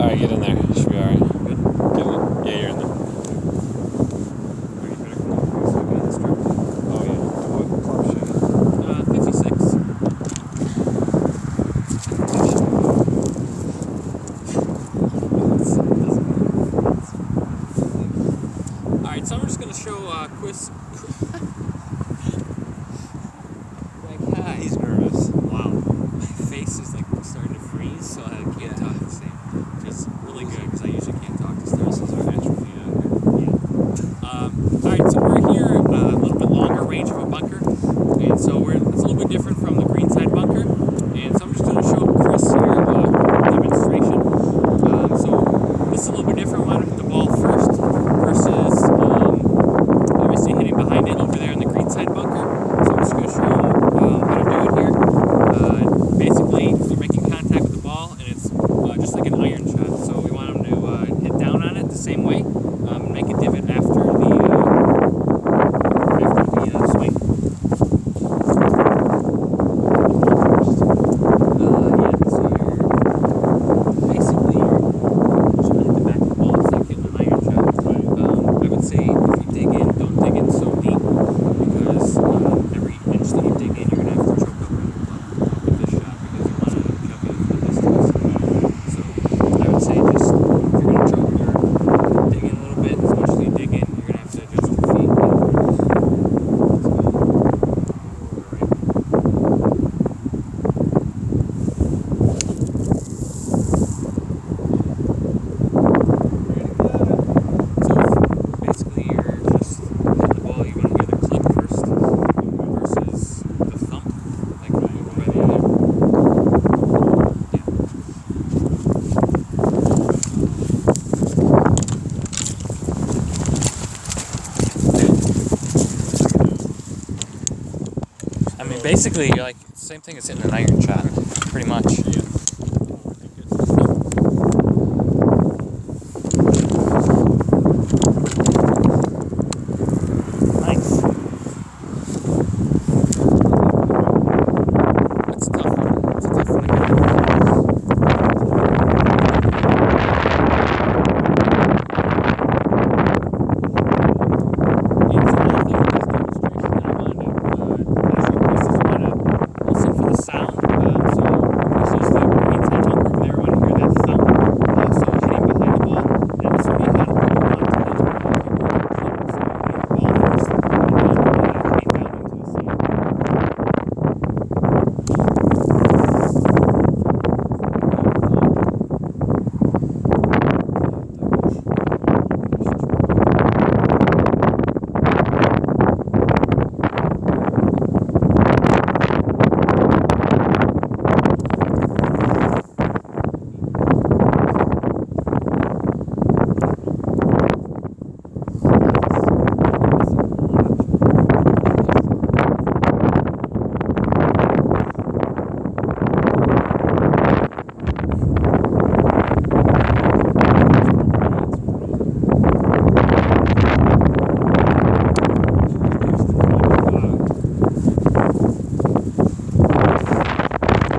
Alright, get in there. You should be alright. Good? Get in. Yeah, you're in there. Are you better come up so we can strip? Oh, yeah. What club should 56. Alright, so I'm just going to show Chris. Like, hi. He's nervous. Wow. My face is like starting to freeze, so I can't talk the same. Just really good because I usually can't talk to stars. Muscles are atrophy out here. Yeah. Alright, so we're here a little bit longer range of a bunker, and so it's a little bit different from the Greenside bunker. And so I'm just going to show Chris here a demonstration. So this is a little bit different. We want to hit the ball first versus obviously hitting behind it over there in the Greenside bunker. So I'm just going to show him how to do it here. Basically, you're making contact with the ball, and it's just like an iron shot. So we want him to hit down on it the same way, and make a divot after the swing. So you're basically just trying to hit the back of the ball. It's like hitting an iron shot. I would say if you dig in, don't dig in so deep, because every inch that you dig in, you're gonna have to choke up on your club with this shot, because you want to chop it for the distance. So I would say just if you're gonna choke or dig in a little bit, as much as you dig in, you're gonna have to adjust your feet. I mean, basically, you're like, same thing as hitting an iron shot, pretty much. Yeah.